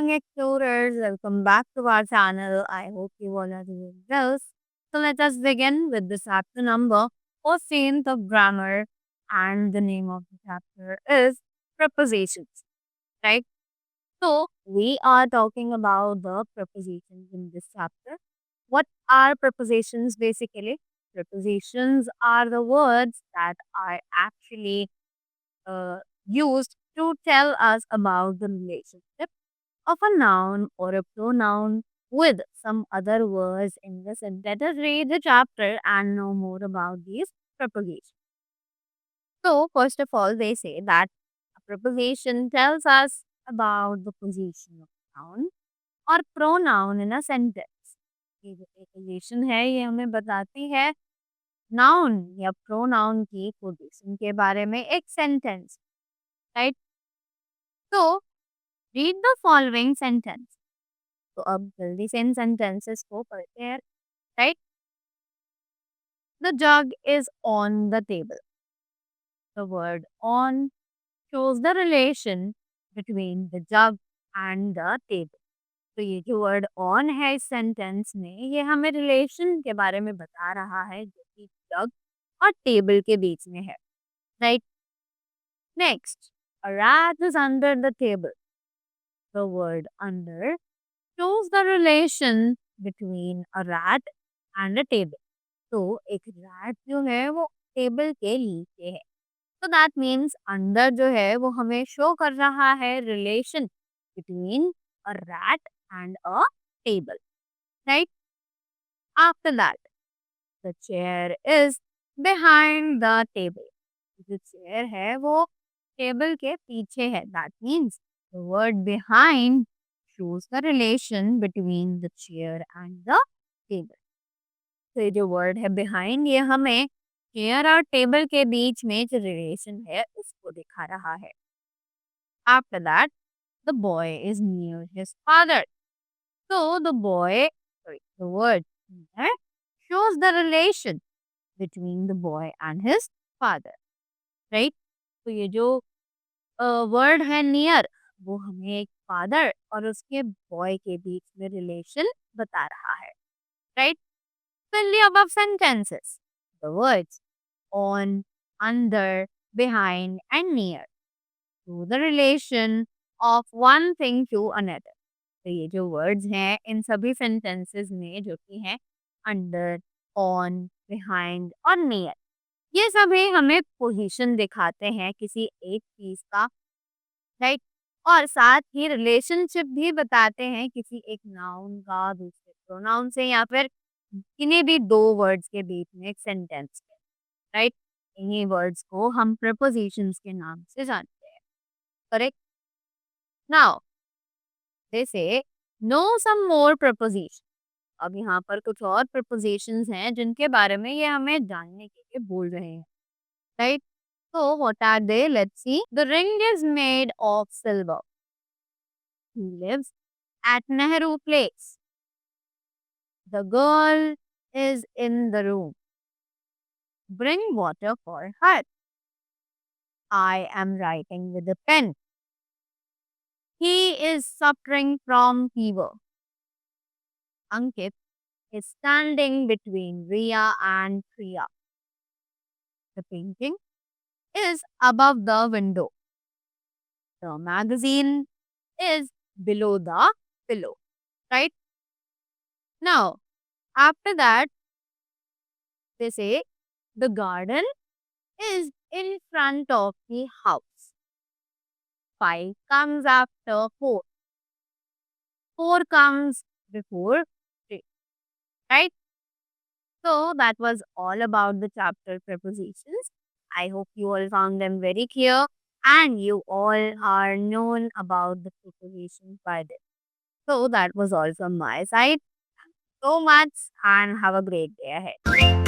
young explorers, welcome back to our channel. I hope you all are doing well. So let us begin with the chapter number 14th of grammar, and the name of the chapter is prepositions, right? So we are talking about the prepositions in this chapter. What are prepositions basically? Prepositions are the words that are actually uh, used to tell us about the relationship of a noun or a pronoun with some other words in the sentence. Let us read the chapter and know more about these prepositions. So, first of all, they say that a preposition tells us about the position of noun और pronoun in a sentence. ये जो preposition है ये हमें बताती है noun या pronoun की position के बारे में एक sentence, right? So, read the following sentence. तो अब जल्दी से इन sentences को पढ़ते हैं, right? The jug is on the table. The word on shows the relation between the jug and the table. तो ये जो वर्ड ऑन है इस सेंटेंस में ये हमें रिलेशन के बारे में बता रहा है जो कि जग और टेबल के बीच में है, right? Next, a rat is under the table. The word under shows the relation between a rat and a table. तो एक रैट जो है वो टेबल के नीचे है, तो दैट मीन्स अंदर जो है वो हमें शो कर रहा है relation between a rat and a table, right? After that the chair is behind the table. जो चेयर है वो टेबल के पीछे है. That means the word behind shows the relation between the chair and the table. तो ये जो word है बिहाइंड ये हमें चेयर और टेबल के बीच में जो रिलेशन है उसको दिखा रहा है. After that the boy is near his father. So the word near shows the relation between the boy and his father, right? तो ये जो वर्ड है नियर वो हमें एक फादर और उसके बॉय के बीच में रिलेशन बता रहा है, right? Fill the above sentences. The words on, under, behind, and near to the relation of one thing to another. तो ये जो वर्ड्स हैं इन सभी सेंटेंसेस में जो कि हैं अंडर, ऑन, बिहाइंड और नियर, ये सभी हमें पोजीशन दिखाते हैं किसी एक चीज का, राइट? और साथ ही रिलेशनशिप भी बताते हैं किसी एक नाउन का दूसरे प्रोनाउन से या फिर किन्हीं भी दो वर्ड्स के बीच में एक सेंटेंस में, राइट? इन्हीं वर्ड्स को हम प्रपोजिशंस के नाम से जानते हैं, करेक्ट? नाउ दे से नो सम मोर प्रपोजिशन. अब यहाँ पर कुछ और प्रपोजिशंस हैं जिनके बारे में ये हमें जानने के लिए बोल रहे हैं, right? So what are they? Let's see. The ring is made of silver. He lives at Nehru Place. The girl is in the room. Bring water for her. I am writing with a pen. He is suffering from fever. Ankit is standing between Ria and Priya. The painting is above the window. The magazine is below the pillow, right? Now, after that, they say the garden is in front of the house. 5 comes after 4. 4 comes before 3, right? So that was all about the chapter prepositions. I hope you all found them very clear and you all are known about the prepositions by this. So that was all from my side. Thank you so much and have a great day ahead.